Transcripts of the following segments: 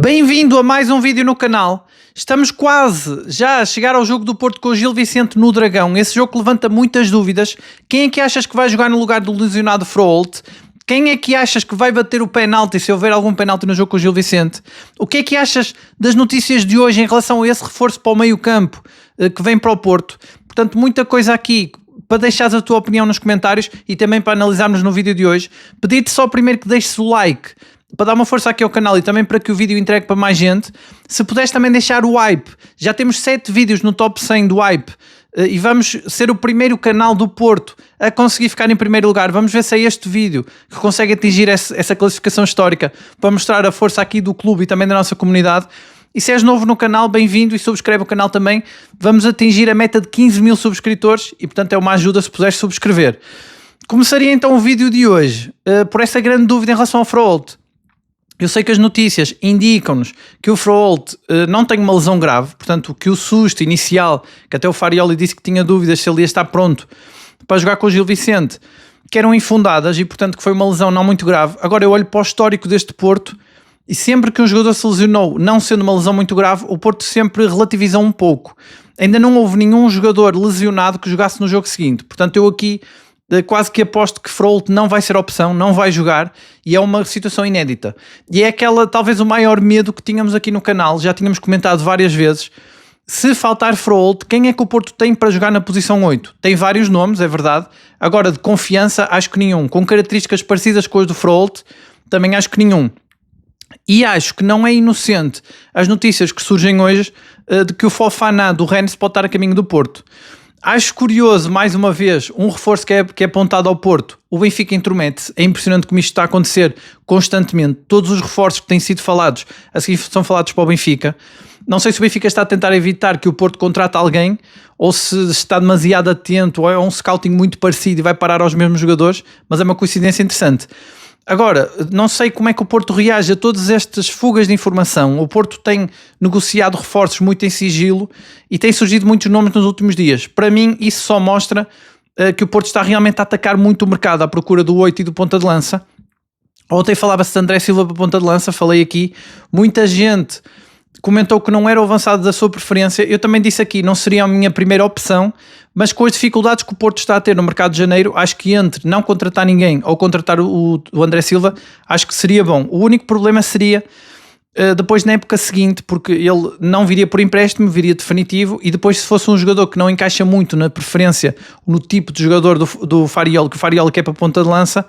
Bem-vindo a mais um vídeo no canal. Estamos quase já a chegar ao jogo do Porto com o Gil Vicente no Dragão. Esse jogo que levanta muitas dúvidas. Quem é que achas que vai jogar no lugar do lesionado Froholt? Quem é que achas que vai bater o penalti se houver algum penalti no jogo com o Gil Vicente? O que é que achas das notícias de hoje em relação a esse reforço para o meio campo que vem para o Porto? Portanto, muita coisa aqui para deixares a tua opinião nos comentários e também para analisarmos no vídeo de hoje. Pedi-te só primeiro que deixes o like para dar uma força aqui ao canal e também para que o vídeo entregue para mais gente. Se puderes também deixar o hype, já temos 7 vídeos no top 100 do hype e vamos ser o primeiro canal do Porto a conseguir ficar em primeiro lugar. Vamos ver se é este vídeo que consegue atingir essa classificação histórica para mostrar a força aqui do clube e também da nossa comunidade. E se és novo no canal, bem-vindo e subscreve o canal também. Vamos atingir a meta de 15 mil subscritores e portanto é uma ajuda se puderes subscrever. Começaria então o vídeo de hoje por essa grande dúvida em relação ao Froholt. Eu sei que as notícias indicam-nos que o Froholt não tem uma lesão grave, portanto que o susto inicial, que até o Farioli disse que tinha dúvidas se ele ia estar pronto para jogar com o Gil Vicente, que eram infundadas e portanto que foi uma lesão não muito grave. Agora eu olho para o histórico deste Porto e sempre que um jogador se lesionou, não sendo uma lesão muito grave, o Porto sempre relativizou um pouco. Ainda não houve nenhum jogador lesionado que jogasse no jogo seguinte, portanto eu aqui quase que aposto que Froholt não vai ser opção, não vai jogar e é uma situação inédita. E é aquela, talvez o maior medo que tínhamos aqui no canal, já tínhamos comentado várias vezes. Se faltar Froholt, quem é que o Porto tem para jogar na posição 8? Tem vários nomes, é verdade. Agora, de confiança, acho que nenhum. Com características parecidas com as do Froholt, também acho que nenhum. E acho que não é inocente as notícias que surgem hoje de que o Fofana do Rennes pode estar a caminho do Porto. Acho curioso, mais uma vez, um reforço que é apontado ao Porto. O Benfica intromete-se. É impressionante como isto está a acontecer constantemente. Todos os reforços que têm sido falados, a seguir são falados para o Benfica. Não sei se o Benfica está a tentar evitar que o Porto contrate alguém ou se está demasiado atento ou é um scouting muito parecido e vai parar aos mesmos jogadores, mas é uma coincidência interessante. Agora, não sei como é que o Porto reage a todas estas fugas de informação. O Porto tem negociado reforços muito em sigilo e tem surgido muitos nomes nos últimos dias. Para mim, isso só mostra que o Porto está realmente a atacar muito o mercado à procura do 8 e do ponta de lança. Ontem falava-se de André Silva para ponta de lança, falei aqui. Muita gente comentou que não era o avançado da sua preferência. Eu também disse aqui, não seria a minha primeira opção, mas com as dificuldades que o Porto está a ter no mercado de janeiro, acho que entre não contratar ninguém ou contratar o André Silva, acho que seria bom. O único problema seria depois na época seguinte, porque ele não viria por empréstimo, viria definitivo, e depois se fosse um jogador que não encaixa muito na preferência, no tipo de jogador do Farioli, que o Farioli quer para a ponta de lança,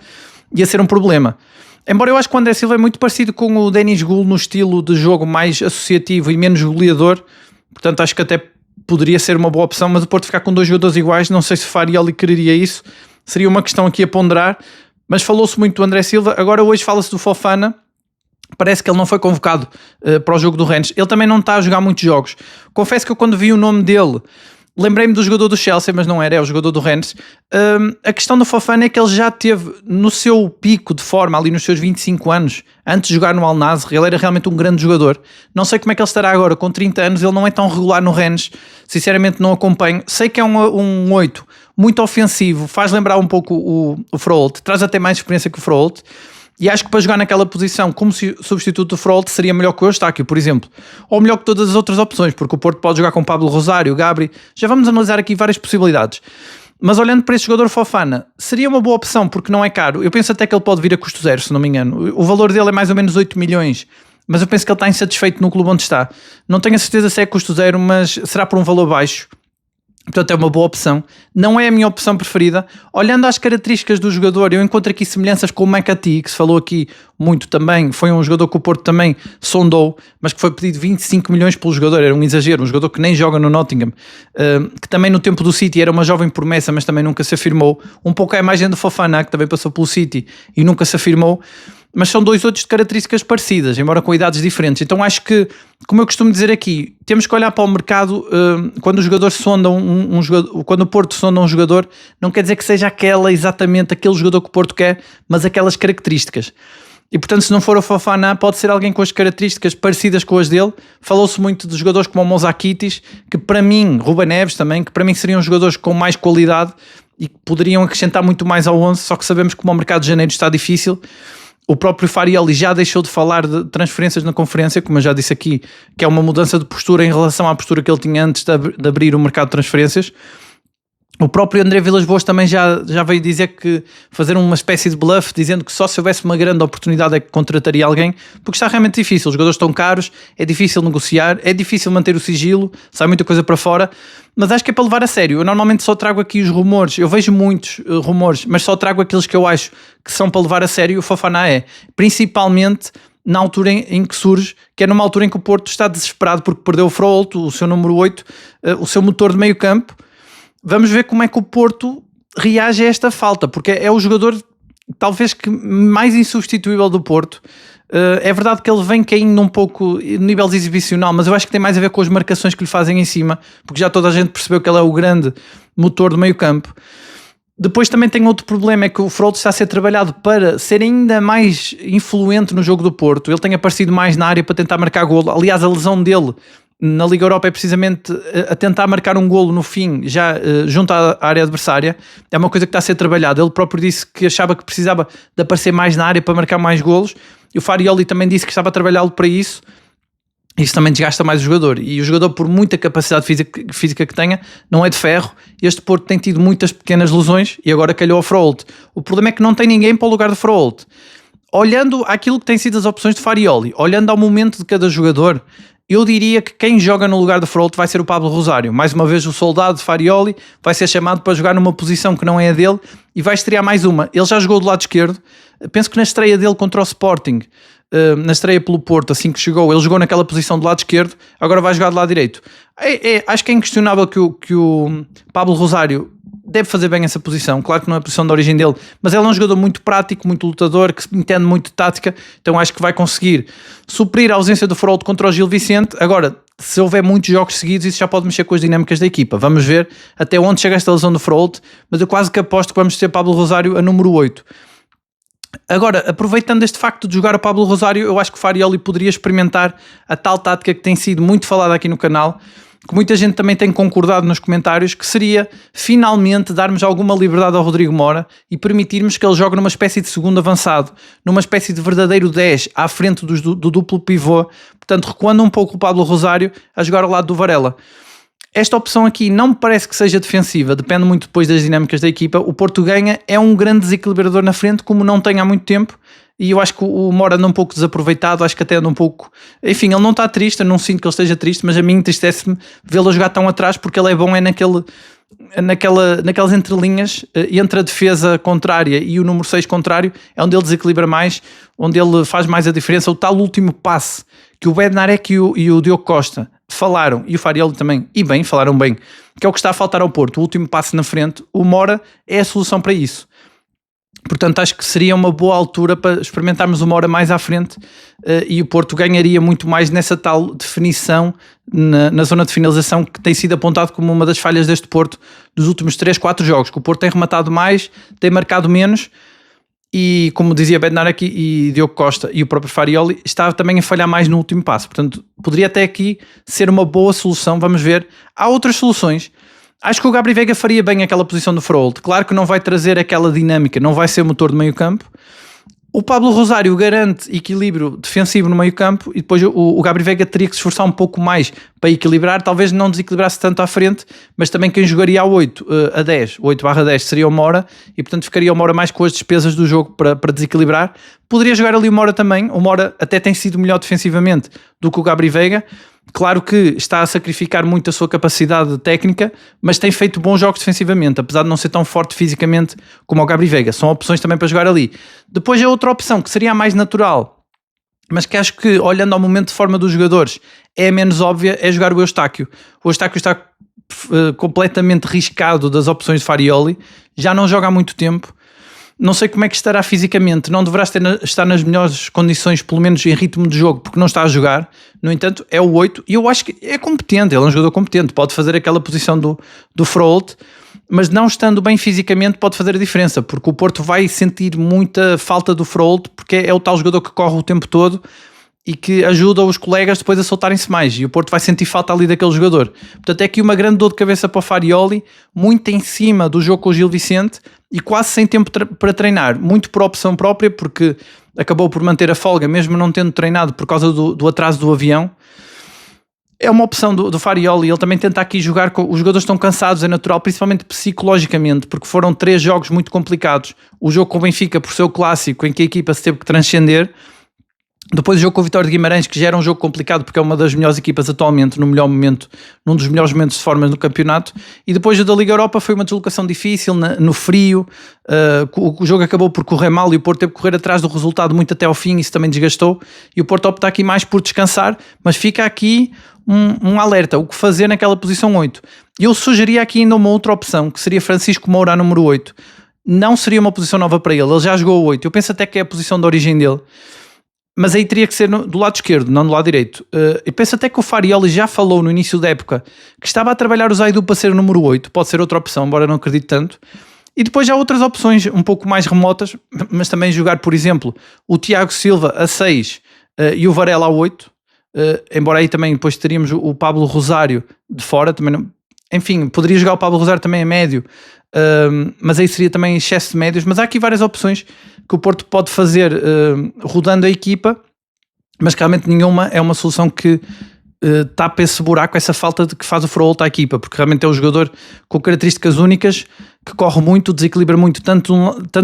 ia ser um problema. Embora eu acho que o André Silva é muito parecido com o Denis Gul no estilo de jogo mais associativo e menos goleador, portanto acho que até poderia ser uma boa opção, mas o Porto ficar com 2 jogadores iguais, não sei se o Farioli quereria isso, seria uma questão aqui a ponderar, mas falou-se muito do André Silva. Agora hoje fala-se do Fofana, parece que ele não foi convocado para o jogo do Rennes, ele também não está a jogar muitos jogos. Confesso que eu quando vi o nome dele, lembrei-me do jogador do Chelsea, mas não era, é o jogador do Rennes. A questão do Fofana é que ele já teve no seu pico de forma, ali nos seus 25 anos, antes de jogar no Al Nassr, ele era realmente um grande jogador. Não sei como é que ele estará agora, com 30 anos, ele não é tão regular no Rennes, sinceramente não acompanho. Sei que é um 8 muito ofensivo, faz lembrar um pouco o Froholt, traz até mais experiência que o Froholt. E acho que para jogar naquela posição como substituto do Froholt seria melhor que o Eustáquio, por exemplo. Ou melhor que todas as outras opções, porque o Porto pode jogar com Pablo Rosário, Gabri. Já vamos analisar aqui várias possibilidades. Mas olhando para esse jogador Fofana, seria uma boa opção porque não é caro. Eu penso até que ele pode vir a custo zero, se não me engano. O valor dele é mais ou menos 8 milhões. Mas eu penso que ele está insatisfeito no clube onde está. Não tenho a certeza se é custo zero, mas será por um valor baixo. Portanto é uma boa opção, não é a minha opção preferida. Olhando às características do jogador, eu encontro aqui semelhanças com o McAtee, que se falou aqui muito também, foi um jogador que o Porto também sondou, mas que foi pedido 25 milhões pelo jogador, era um exagero, um jogador que nem joga no Nottingham, que também no tempo do City era uma jovem promessa, mas também nunca se afirmou, um pouco a imagem do Fofana, que também passou pelo City e nunca se afirmou. Mas são 2 outros de características parecidas, embora com idades diferentes. Então acho que, como eu costumo dizer aqui, temos que olhar para o mercado quando os jogadores sondam um jogador, quando o Porto sonda um jogador, não quer dizer que seja exatamente aquele jogador que o Porto quer, mas aquelas características. E portanto, se não for o Fofana, pode ser alguém com as características parecidas com as dele. Falou-se muito de jogadores como o Mouzakitis, que para mim, Ruben Neves também, que para mim seriam jogadores com mais qualidade e que poderiam acrescentar muito mais ao 11, só que sabemos que o mercado de janeiro está difícil. O próprio Farioli já deixou de falar de transferências na conferência, como eu já disse aqui, que é uma mudança de postura em relação à postura que ele tinha antes de abrir o mercado de transferências. O próprio André Vilas-Boas também já veio dizer que fazer uma espécie de bluff, dizendo que só se houvesse uma grande oportunidade é que contrataria alguém, porque está realmente difícil, os jogadores estão caros, é difícil negociar, é difícil manter o sigilo, sai muita coisa para fora, mas acho que é para levar a sério. Eu normalmente só trago aqui os rumores, eu vejo muitos rumores, mas só trago aqueles que eu acho que são para levar a sério. O Fofana principalmente na altura em que surge, que é numa altura em que o Porto está desesperado porque perdeu o Froholt, o seu número 8, o seu motor de meio campo. Vamos ver como é que o Porto reage a esta falta, porque é o jogador talvez que mais insubstituível do Porto. É verdade que ele vem caindo um pouco no nível exibicional, mas eu acho que tem mais a ver com as marcações que lhe fazem em cima, porque já toda a gente percebeu que ele é o grande motor do meio campo. Depois também tem outro problema, é que o Froholt está a ser trabalhado para ser ainda mais influente no jogo do Porto. Ele tem aparecido mais na área para tentar marcar golo. Aliás, a lesão dele na Liga Europa é precisamente a tentar marcar um golo no fim, já junto à área adversária. É uma coisa que está a ser trabalhada. Ele próprio disse que achava que precisava de aparecer mais na área para marcar mais golos, e o Farioli também disse que estava a trabalhá-lo para isso. Isso também desgasta mais o jogador, e o jogador, por muita capacidade física que tenha, não é de ferro. Este Porto tem tido muitas pequenas lesões e agora calhou ao Froholt. O problema é que não tem ninguém para o lugar do Froholt. Olhando aquilo que têm sido as opções de Farioli, olhando ao momento de cada jogador, eu diria que quem joga no lugar do Froholt vai ser o Pablo Rosário. Mais uma vez, o soldado de Farioli vai ser chamado para jogar numa posição que não é a dele e vai estrear mais uma. Ele já jogou do lado esquerdo. Penso que na estreia dele contra o Sporting, na estreia pelo Porto, assim que chegou, ele jogou naquela posição do lado esquerdo, agora vai jogar do lado direito. Acho que é inquestionável que o Pablo Rosário deve fazer bem essa posição. Claro que não é a posição de origem dele, mas ele é um jogador muito prático, muito lutador, que entende muito de tática, então acho que vai conseguir suprir a ausência do Froholt contra o Gil Vicente. Agora, se houver muitos jogos seguidos, isso já pode mexer com as dinâmicas da equipa. Vamos ver até onde chega esta lesão do Froholt, mas eu quase que aposto que vamos ter Pablo Rosário a número 8. Agora, aproveitando este facto de jogar o Pablo Rosário, eu acho que o Farioli poderia experimentar a tal tática que tem sido muito falada aqui no canal, que muita gente também tem concordado nos comentários, que seria finalmente darmos alguma liberdade ao Rodrigo Mora e permitirmos que ele jogue numa espécie de segundo avançado, numa espécie de verdadeiro 10 à frente do duplo pivô, portanto recuando um pouco o Pablo Rosário a jogar ao lado do Varela. Esta opção aqui não me parece que seja defensiva, depende muito depois das dinâmicas da equipa. O Porto ganha, é um grande desequilibrador na frente, como não tem há muito tempo, e eu acho que o Mora anda um pouco desaproveitado, acho que até anda um pouco... Enfim, ele não está triste, eu não sinto que ele esteja triste, mas a mim entristece-me vê-lo jogar tão atrás, porque ele é bom naquelas entrelinhas, entre a defesa contrária e o número 6 contrário, é onde ele desequilibra mais, onde ele faz mais a diferença. O tal último passe que o Bednarek e o Diogo Costa falaram, e o Farioli também, e bem, falaram bem, que é o que está a faltar ao Porto, o último passe na frente. O Mora é a solução para isso. Portanto, acho que seria uma boa altura para experimentarmos uma hora mais à frente, e o Porto ganharia muito mais nessa tal definição na zona de finalização, que tem sido apontado como uma das falhas deste Porto dos últimos 3-4 jogos, que o Porto tem rematado mais, tem marcado menos, e como dizia Bednarek e Diogo Costa e o próprio Farioli, estava também a falhar mais no último passo. Portanto, poderia até aqui ser uma boa solução, vamos ver. Há outras soluções. Acho que o Gabri Veiga faria bem aquela posição do Froholt. Claro que não vai trazer aquela dinâmica, não vai ser motor de meio campo. O Pablo Rosário garante equilíbrio defensivo no meio campo, e depois o Gabri Veiga teria que se esforçar um pouco mais para equilibrar, talvez não desequilibrasse tanto à frente, mas também quem jogaria a 8 a 10, 8/10 seria o Mora, e portanto ficaria o Mora mais com as despesas do jogo para desequilibrar. Poderia jogar ali o Mora também. O Mora até tem sido melhor defensivamente do que o Gabri Veiga. Claro que está a sacrificar muito a sua capacidade técnica, mas tem feito bons jogos defensivamente, apesar de não ser tão forte fisicamente como o Gabri Veiga. São opções também para jogar ali. Depois é outra opção, que seria a mais natural, mas que acho que, olhando ao momento de forma dos jogadores, é a menos óbvia, é jogar o Eustáquio. O Eustáquio está completamente riscado das opções de Farioli, já não joga há muito tempo. Não sei como é que estará fisicamente, não deverá estar nas melhores condições, pelo menos em ritmo de jogo, porque não está a jogar. No entanto, é o 8 e eu acho que é competente, ele é um jogador competente, pode fazer aquela posição do Froholt, mas não estando bem fisicamente pode fazer a diferença, porque o Porto vai sentir muita falta do Froholt, porque é o tal jogador que corre o tempo todo e que ajuda os colegas depois a soltarem-se mais, e o Porto vai sentir falta ali daquele jogador. Portanto, é aqui uma grande dor de cabeça para o Farioli, muito em cima do jogo com o Gil Vicente, e quase sem tempo para treinar, muito por opção própria, porque acabou por manter a folga, mesmo não tendo treinado por causa do atraso do avião. É uma opção do Farioli, ele também tenta aqui jogar com... Os jogadores estão cansados, é natural, principalmente psicologicamente, porque foram 3 jogos muito complicados. O jogo com o Benfica, por ser o clássico, em que a equipa se teve que transcender. Depois o jogo com o Vitória de Guimarães, que já era um jogo complicado, porque é uma das melhores equipas atualmente, no melhor momento, num dos melhores momentos de forma no campeonato. E depois o da Liga Europa foi uma deslocação difícil, no frio. O jogo acabou por correr mal e o Porto teve que correr atrás do resultado muito até ao fim, isso também desgastou. E o Porto opta aqui mais por descansar, mas fica aqui um alerta, o que fazer naquela posição 8. Eu sugeria aqui ainda uma outra opção, que seria Francisco Moura, número 8. Não seria uma posição nova para ele já jogou o 8. Eu penso até que é a posição de origem dele. Mas aí teria que ser do lado esquerdo, não do lado direito. Eu penso até que o Farioli já falou no início da época que estava a trabalhar o Zaidu para ser o número 8. Pode ser outra opção, embora não acredite tanto. E depois já há outras opções um pouco mais remotas, mas também jogar, por exemplo, o Tiago Silva a 6 e o Varela a 8. Embora aí também depois teríamos o Pablo Rosário de fora. Também não... Enfim, poderia jogar o Pablo Rosário também a médio, mas aí seria também excesso de médios. Mas há aqui várias opções que o Porto pode fazer rodando a equipa, mas realmente nenhuma é uma solução que tapa esse buraco, essa falta de que faz o Froholt à equipa, porque realmente é um jogador com características únicas, que corre muito, desequilibra muito, tanto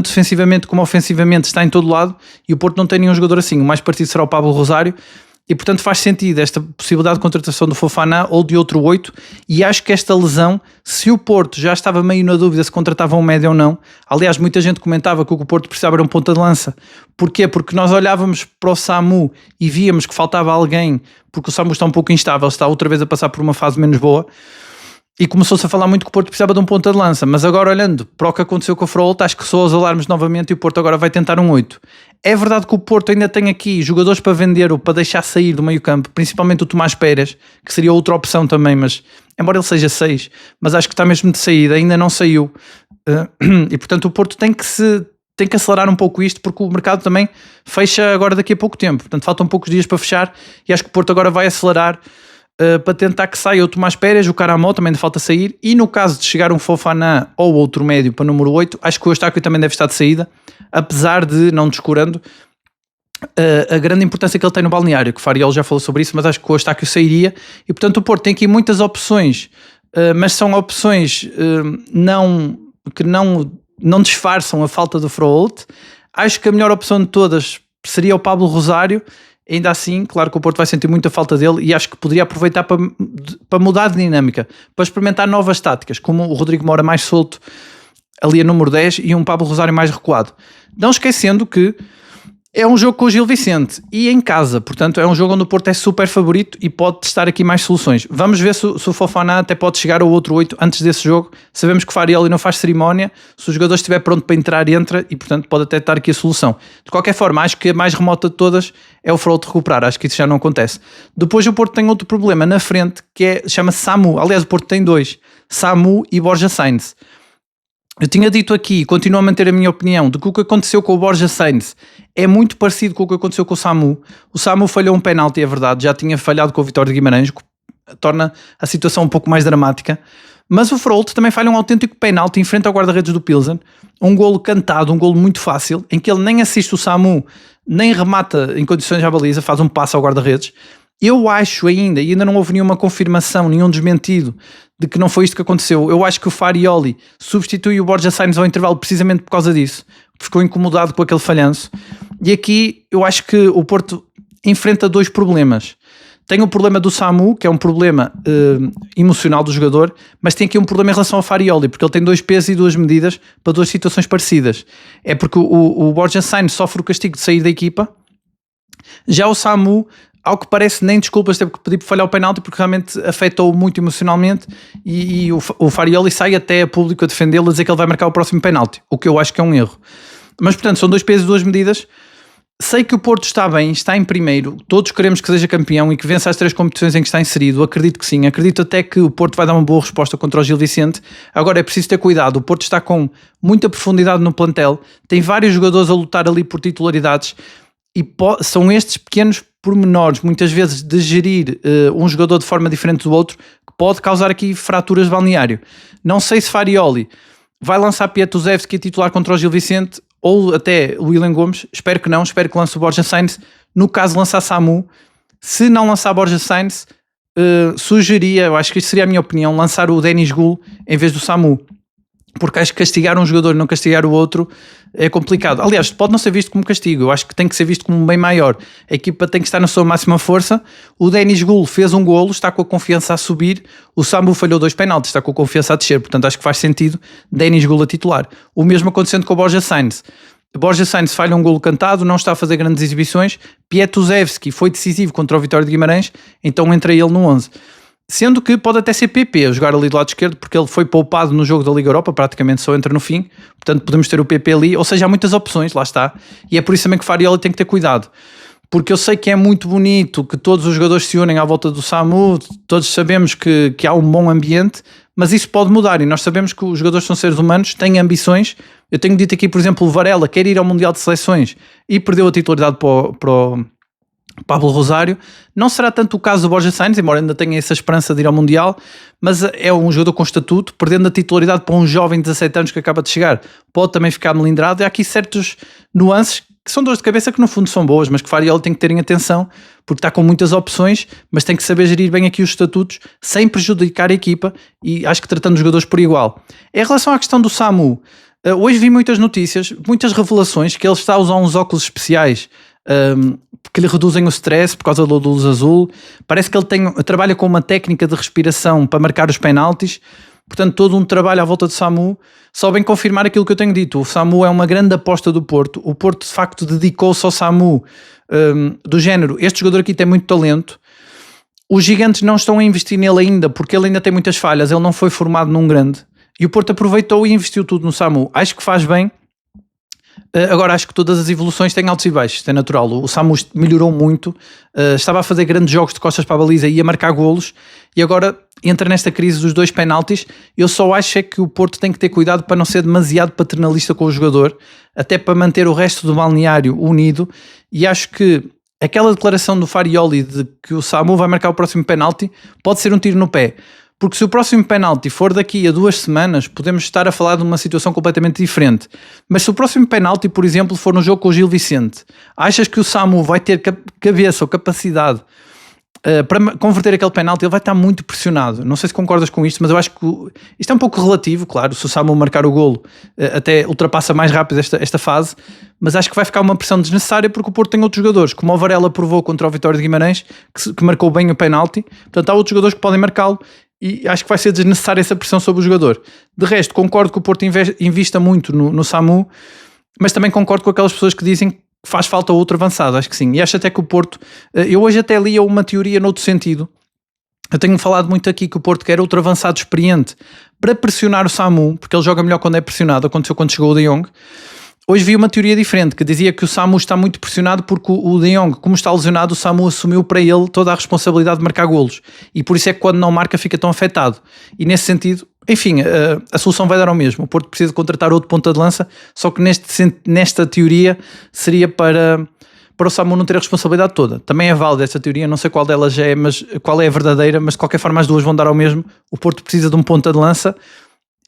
defensivamente como ofensivamente, está em todo lado, e o Porto não tem nenhum jogador assim. O mais partido será o Pablo Rosário, e portanto faz sentido esta possibilidade de contratação do Fofana ou de outro 8, e acho que esta lesão, se o Porto já estava meio na dúvida se contratava um médio ou não, aliás muita gente comentava que o Porto precisava era um ponta de lança. Porquê? Porque nós olhávamos para o Samu e víamos que faltava alguém, porque o Samu está um pouco instável, está outra vez a passar por uma fase menos boa, e começou-se a falar muito que o Porto precisava de um ponta de lança, mas agora olhando para o que aconteceu com o Froholt, acho que soou os alarmes novamente e o Porto agora vai tentar um 8. É verdade que o Porto ainda tem aqui jogadores para vender ou para deixar sair do meio campo, principalmente o Tomás Pérez, que seria outra opção também, mas embora ele seja 6, mas acho que está mesmo de saída, ainda não saiu, e portanto o Porto tem que acelerar um pouco isto, porque o mercado também fecha agora daqui a pouco tempo, portanto faltam poucos dias para fechar, e acho que o Porto agora vai acelerar para tentar que saia o Tomás Pérez, o Caramó também ainda falta sair, e no caso de chegar um Fofana ou outro médio para número 8, acho que o Eustáquio também deve estar de saída, apesar de, não descurando, a grande importância que ele tem no balneário, que o Fariol já falou sobre isso, mas acho que o Eustáquio sairia, e portanto o Porto tem aqui muitas opções, mas são opções que não disfarçam a falta do Froholt. Acho que a melhor opção de todas seria o Pablo Rosário. Ainda assim, claro que o Porto vai sentir muita falta dele e acho que poderia aproveitar para mudar de dinâmica, para experimentar novas táticas, como o Rodrigo Moura mais solto ali a número 10 e um Pablo Rosário mais recuado. Não esquecendo que é um jogo com o Gil Vicente e em casa, portanto é um jogo onde o Porto é super favorito e pode testar aqui mais soluções. Vamos ver se o Fofana até pode chegar ao outro 8 antes desse jogo. Sabemos que o Farioli não faz cerimónia, se o jogador estiver pronto para entrar, entra e portanto pode até estar aqui a solução. De qualquer forma, acho que a mais remota de todas é o Froholt recuperar, acho que isso já não acontece. Depois o Porto tem outro problema na frente que chama-se Samu, aliás o Porto tem 2, Samu e Borja Sainz. Eu tinha dito aqui, continuo a manter a minha opinião, de que o que aconteceu com o Borja Sainz é muito parecido com o que aconteceu com o Samu. O Samu falhou um penalti, é verdade, já tinha falhado com o Vitória de Guimarães, que torna a situação um pouco mais dramática. Mas o Froholt também falha um autêntico penalti em frente ao guarda-redes do Pilsen, um golo cantado, um golo muito fácil, em que ele nem assiste o Samu, nem remata em condições à baliza, faz um passo ao guarda-redes. Eu acho ainda não houve nenhuma confirmação, nenhum desmentido de que não foi isto que aconteceu. Eu acho que o Farioli substitui o Borja Sainz ao intervalo precisamente por causa disso, ficou incomodado com aquele falhanço. E aqui eu acho que o Porto enfrenta 2 problemas. Tem o problema do Samu, que é um problema emocional do jogador, mas tem aqui um problema em relação ao Farioli, porque ele tem 2 pesos e 2 medidas para 2 situações parecidas. É porque o Borja Sainz sofre o castigo de sair da equipa, já o Samu, ao que parece, nem desculpas teve que pedir por falhar o penalti, porque realmente afetou-o muito emocionalmente e o Farioli sai até a público a defendê-lo, a dizer que ele vai marcar o próximo penalti, o que eu acho que é um erro. Mas portanto são 2 pesos e 2 medidas. Sei que o Porto está bem, está em primeiro, todos queremos que seja campeão e que vença as 3 competições em que está inserido, acredito que sim, acredito até que o Porto vai dar uma boa resposta contra o Gil Vicente. Agora é preciso ter cuidado, o Porto está com muita profundidade no plantel, tem vários jogadores a lutar ali por titularidades e são estes pequenos pormenores, muitas vezes de gerir um jogador de forma diferente do outro, que pode causar aqui fraturas de balneário. Não sei se Farioli vai lançar Pietuzewski a titular contra o Gil Vicente ou até o William Gomes? Espero que não, espero que lance o Borja Sainz. No caso, lançar Samu. Se não lançar Borja Sainz, sugeria, eu acho que isto seria a minha opinião, lançar o Denis Gul em vez do Samu. Porque acho que castigar um jogador e não castigar o outro é complicado. Aliás, pode não ser visto como castigo, eu acho que tem que ser visto como um bem maior. A equipa tem que estar na sua máxima força. O Denis Gul fez um golo, está com a confiança a subir. O Samu falhou 2 penaltis, está com a confiança a descer. Portanto, acho que faz sentido Denis Gul a titular. O mesmo acontecendo com o Borja Sainz. Borja Sainz falha um golo cantado, não está a fazer grandes exibições. Pietuzewski foi decisivo contra o Vitória de Guimarães, então entra ele no 11. Sendo que pode até ser PP a jogar ali do lado esquerdo, porque ele foi poupado no jogo da Liga Europa, praticamente só entra no fim, portanto podemos ter o PP ali, ou seja, há muitas opções, lá está, e é por isso também que o Farioli tem que ter cuidado, porque eu sei que é muito bonito que todos os jogadores se unem à volta do Samu, todos sabemos que há um bom ambiente, mas isso pode mudar, e nós sabemos que os jogadores são seres humanos, têm ambições. Eu tenho dito aqui, por exemplo, o Varela quer ir ao Mundial de Seleções e perdeu a titularidade para o Pablo Rosário. Não será tanto o caso do Borja Sainz, embora ainda tenha essa esperança de ir ao Mundial, mas é um jogador com estatuto, perdendo a titularidade para um jovem de 17 anos que acaba de chegar, pode também ficar melindrado. E há aqui certos nuances que são dores de cabeça que no fundo são boas, mas que Farioli tem que ter em atenção, porque está com muitas opções, mas tem que saber gerir bem aqui os estatutos sem prejudicar a equipa, e acho que tratando os jogadores por igual. Em relação à questão do Samu, hoje vi muitas notícias, muitas revelações que ele está a usar uns óculos especiais que lhe reduzem o stress por causa da luz azul. Parece que ele trabalha com uma técnica de respiração para marcar os penaltis. Portanto, todo um trabalho à volta do Samu. Só bem confirmar aquilo que eu tenho dito. O Samu é uma grande aposta do Porto. O Porto, de facto, dedicou-se ao Samu do género. Este jogador aqui tem muito talento. Os gigantes não estão a investir nele ainda, porque ele ainda tem muitas falhas. Ele não foi formado num grande. E o Porto aproveitou e investiu tudo no Samu. Acho que faz bem. Agora acho que todas as evoluções têm altos e baixos, isto é natural. O Samu melhorou muito, estava a fazer grandes jogos de costas para a baliza e a marcar golos, e agora entra nesta crise dos 2 penaltis. Eu só acho é que o Porto tem que ter cuidado para não ser demasiado paternalista com o jogador, até para manter o resto do balneário unido. E acho que aquela declaração do Farioli de que o Samu vai marcar o próximo penalti pode ser um tiro no pé. Porque se o próximo penalti for daqui a 2 semanas, podemos estar a falar de uma situação completamente diferente. Mas se o próximo penalti, por exemplo, for no jogo com o Gil Vicente, achas que o Samu vai ter cabeça ou capacidade para converter aquele penalti? Ele vai estar muito pressionado. Não sei se concordas com isto, mas eu acho que isto é um pouco relativo, claro. Se o Samu marcar o golo, até ultrapassa mais rápido esta fase, mas acho que vai ficar uma pressão desnecessária porque o Porto tem outros jogadores, como o Varela provou contra o Vitória de Guimarães, que marcou bem o penalti. Portanto, há outros jogadores que podem marcá-lo. E acho que vai ser desnecessária essa pressão sobre o jogador. De resto, concordo que o Porto invista muito no Samu, mas também concordo com aquelas pessoas que dizem que faz falta outro avançado. Acho que sim. E acho até que o Porto... Eu hoje até li uma teoria noutro sentido. Eu tenho falado muito aqui que o Porto quer outro avançado experiente para pressionar o Samu, porque ele joga melhor quando é pressionado. Aconteceu quando chegou o De Jong. Hoje vi uma teoria diferente, que dizia que o Samu está muito pressionado porque o De Jong, como está lesionado, o Samu assumiu para ele toda a responsabilidade de marcar golos. E por isso é que quando não marca fica tão afetado. E nesse sentido, enfim, a solução vai dar ao mesmo. O Porto precisa contratar outro ponta de lança, só que nesta teoria seria para o Samu não ter a responsabilidade toda. Também é válida esta teoria, não sei qual delas é, mas qual é a verdadeira, mas de qualquer forma as duas vão dar ao mesmo. O Porto precisa de um ponta de lança.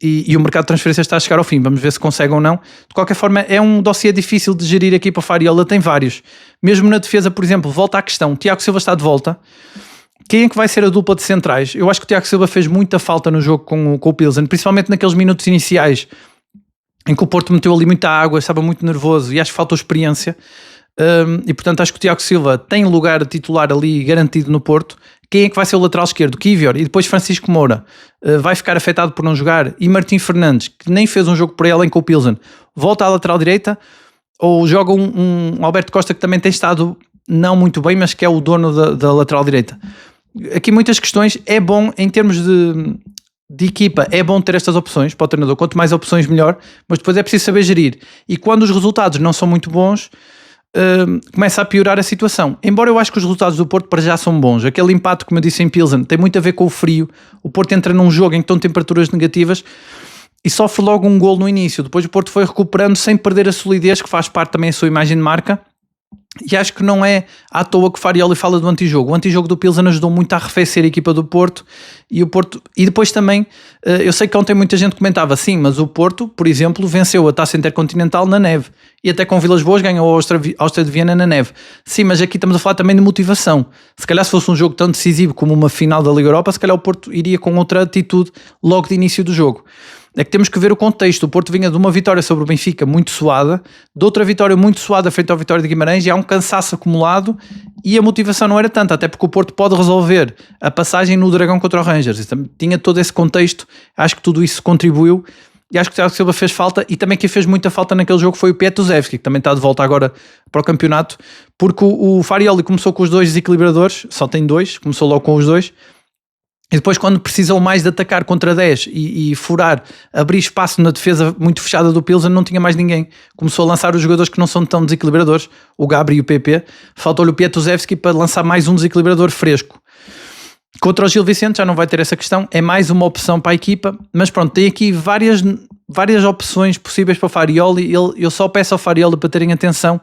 E o mercado de transferências está a chegar ao fim, vamos ver se consegue ou não. De qualquer forma, é um dossiê difícil de gerir aqui para o Farioli, tem vários. Mesmo na defesa, por exemplo, volta à questão, Tiago Silva está de volta. Quem é que vai ser a dupla de centrais? Eu acho que o Tiago Silva fez muita falta no jogo com o Pilsen, principalmente naqueles minutos iniciais, em que o Porto meteu ali muita água, estava muito nervoso e acho que faltou experiência. E portanto acho que o Tiago Silva tem lugar titular ali garantido no Porto. Quem é que vai ser o lateral esquerdo? Kivior e depois Francisco Moura vai ficar afetado por não jogar, e Martim Fernandes, que nem fez um jogo por ele com o Pilsen, volta à lateral direita, ou joga um Alberto Costa que também tem estado não muito bem, mas que é o dono da lateral direita. Aqui muitas questões. É bom em termos de equipa, é bom ter estas opções para o treinador, quanto mais opções melhor, mas depois é preciso saber gerir, e quando os resultados não são muito bons, começa a piorar a situação. Embora eu acho que os resultados do Porto para já são bons. Aquele empate, como eu disse em Pilsen, tem muito a ver com o frio. O Porto entra num jogo em que estão temperaturas negativas e sofre logo um golo no início. Depois o Porto foi recuperando sem perder a solidez, que faz parte também da sua imagem de marca, E acho que não é à toa que Farioli fala do antijogo. O antijogo do Pilsen ajudou muito a arrefecer a equipa do Porto, e depois também, eu sei que ontem muita gente comentava, sim, mas o Porto, por exemplo, venceu a Taça Intercontinental na neve, e até com Vilas Boas ganhou a Áustria de Viena na neve. Sim, mas aqui estamos a falar também de motivação. Se calhar se fosse um jogo tão decisivo como uma final da Liga Europa, se calhar o Porto iria com outra atitude logo de início do jogo. É que temos que ver o contexto. O Porto vinha de uma vitória sobre o Benfica muito suada, de outra vitória muito suada frente ao Vitória de Guimarães, e há um cansaço acumulado e a motivação não era tanta, até porque o Porto pode resolver a passagem no Dragão contra o Rangers. Tinha todo esse contexto, acho que tudo isso contribuiu, e acho que o Thiago Silva fez falta, e também quem fez muita falta naquele jogo foi o Pietuzewski, que também está de volta agora para o campeonato, porque o Farioli começou com os dois desequilibradores, só tem dois, começou logo com os dois. E depois, quando precisou mais de atacar contra 10 e furar, abrir espaço na defesa muito fechada do Pilsen, não tinha mais ninguém. Começou a lançar os jogadores que não são tão desequilibradores, o Gabri e o PP. Faltou-lhe o Pietuzewski para lançar mais um desequilibrador fresco. Contra o Gil Vicente já não vai ter essa questão, é mais uma opção para a equipa, mas pronto, tem aqui várias opções possíveis para o Farioli. Eu só peço ao Farioli para terem atenção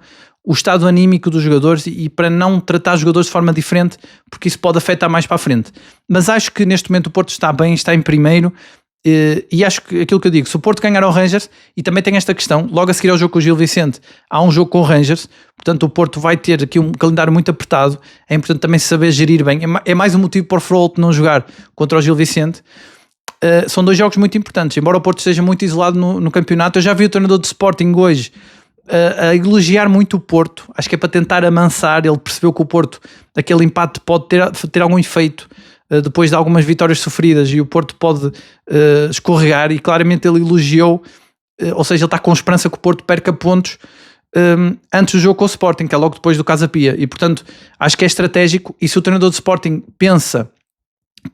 o estado anímico dos jogadores e para não tratar os jogadores de forma diferente, porque isso pode afetar mais para a frente. Mas acho que neste momento o Porto está bem, está em primeiro, e acho que aquilo que eu digo, se o Porto ganhar ao Rangers, e também tem esta questão, logo a seguir ao jogo com o Gil Vicente, há um jogo com o Rangers, portanto o Porto vai ter aqui um calendário muito apertado, é importante também saber gerir bem, é mais um motivo para o Froholt não jogar contra o Gil Vicente. São dois jogos muito importantes, embora o Porto esteja muito isolado no campeonato. Eu já vi o treinador de Sporting hoje a elogiar muito o Porto, acho que é para tentar amansar. Ele percebeu que o Porto, aquele empate pode ter algum efeito depois de algumas vitórias sofridas, e o Porto pode escorregar, e claramente ele elogiou, ou seja, ele está com esperança que o Porto perca pontos antes do jogo com o Sporting, que é logo depois do Casa Pia, e portanto acho que é estratégico. E se o treinador do Sporting pensa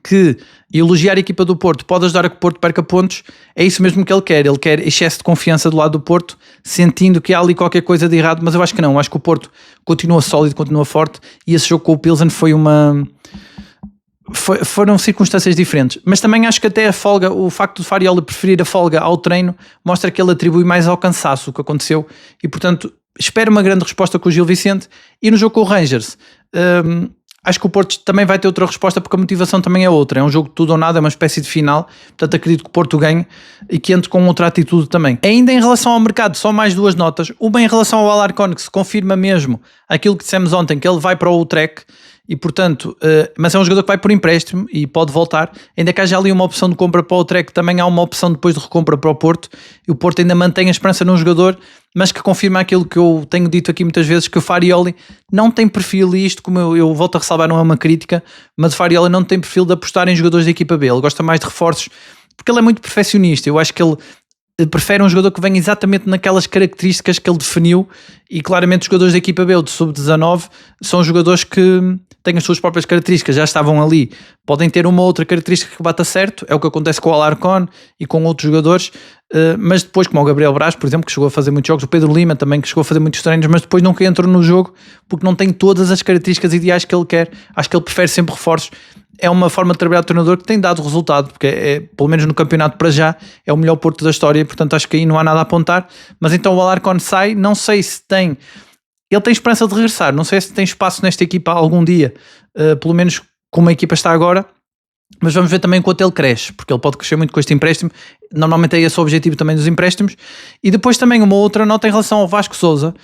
que elogiar a equipa do Porto pode ajudar a que o Porto perca pontos, é isso mesmo que ele quer excesso de confiança do lado do Porto, sentindo que há ali qualquer coisa de errado, mas eu acho que não, acho que o Porto continua sólido, continua forte, e esse jogo com o Pilsen foram circunstâncias diferentes. Mas também acho que até a folga, o facto de Farioli preferir a folga ao treino, mostra que ele atribui mais ao cansaço o que aconteceu, e portanto espero uma grande resposta com o Gil Vicente. E no jogo com o Rangers, acho que o Porto também vai ter outra resposta, porque a motivação também é outra. É um jogo de tudo ou nada, é uma espécie de final. Portanto, acredito que o Porto ganhe e que entre com outra atitude também. Ainda em relação ao mercado, só mais duas notas. Uma em relação ao Alarcón, que se confirma mesmo aquilo que dissemos ontem, que ele vai para o Utrecht. E portanto, mas é um jogador que vai por empréstimo e pode voltar. Ainda que haja ali uma opção de compra para o Utrecht, também há uma opção depois de recompra para o Porto, e o Porto ainda mantém a esperança num jogador, mas que confirma aquilo que eu tenho dito aqui muitas vezes, que o Farioli não tem perfil, e isto, como eu volto a ressalvar, não é uma crítica, mas o Farioli não tem perfil de apostar em jogadores da equipa B. Ele gosta mais de reforços, porque ele é muito perfeccionista. Eu acho que ele prefere um jogador que venha exatamente naquelas características que ele definiu, e claramente os jogadores da equipa B ou de sub-19 são jogadores que têm as suas próprias características, já estavam ali, podem ter uma ou outra característica que bata certo, é o que acontece com o Alarcón e com outros jogadores, mas depois, como o Gabriel Braz, por exemplo, que chegou a fazer muitos jogos, o Pedro Lima também, que chegou a fazer muitos treinos, mas depois nunca entrou no jogo porque não tem todas as características ideais que ele quer. Acho que ele prefere sempre reforços. É uma forma de trabalhar do treinador que tem dado resultado, porque pelo menos no campeonato para já, é o melhor Porto da história, e portanto acho que aí não há nada a apontar. Mas então o Alarcón sai, não sei se tem... Ele tem esperança de regressar, não sei se tem espaço nesta equipa algum dia, pelo menos como a equipa está agora, mas vamos ver também enquanto ele cresce, porque ele pode crescer muito com este empréstimo. Normalmente é esse o objetivo também dos empréstimos. E depois também uma outra nota em relação ao Vasco Sousa,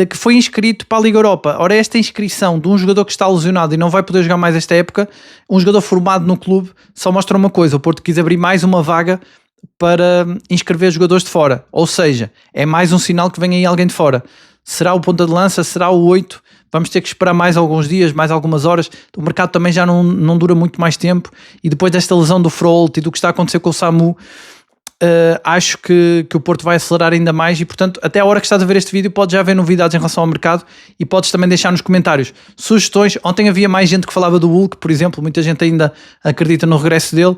que foi inscrito para a Liga Europa. Ora, esta inscrição de um jogador que está lesionado e não vai poder jogar mais esta época, um jogador formado no clube, só mostra uma coisa: o Porto quis abrir mais uma vaga para inscrever jogadores de fora, ou seja, é mais um sinal que vem aí alguém de fora. Será o ponta de lança? Será o 8? Vamos ter que esperar mais alguns dias, mais algumas horas. O mercado também já não dura muito mais tempo, e depois desta lesão do Froholt e do que está a acontecer com o Samu, acho que o Porto vai acelerar ainda mais. E portanto, até a hora que estás a ver este vídeo, podes já ver novidades em relação ao mercado, e podes também deixar nos comentários sugestões. Ontem havia mais gente que falava do Hulk, por exemplo, muita gente ainda acredita no regresso dele.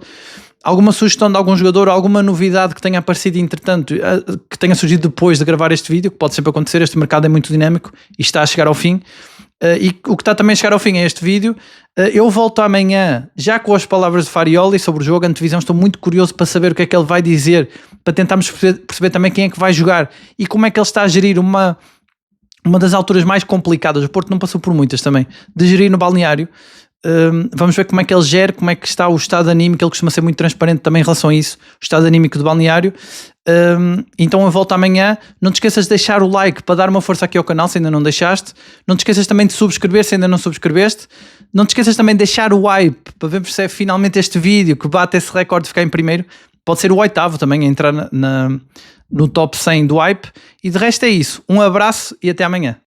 Alguma sugestão de algum jogador, alguma novidade que tenha aparecido entretanto, que tenha surgido depois de gravar este vídeo, que pode sempre acontecer. Este mercado é muito dinâmico e está a chegar ao fim, e o que está também a chegar ao fim é este vídeo. Eu volto amanhã já com as palavras de Farioli sobre o jogo, a antevisão. Estou muito curioso para saber o que é que ele vai dizer, para tentarmos perceber também quem é que vai jogar e como é que ele está a gerir uma das alturas mais complicadas, o Porto não passou por muitas também, de gerir no balneário. Vamos ver como é que ele gera, como é que está o estado anímico. Ele costuma ser muito transparente também em relação a isso, o estado anímico do balneário. Então eu volto amanhã. Não te esqueças de deixar o like para dar uma força aqui ao canal se ainda não deixaste. Não te esqueças também de subscrever se ainda não subscreveste. Não te esqueças também de deixar o hype para ver se é finalmente este vídeo que bate esse recorde de ficar em primeiro. Pode ser o oitavo também a entrar no top 100 do hype. E de resto é isso. Um abraço e até amanhã.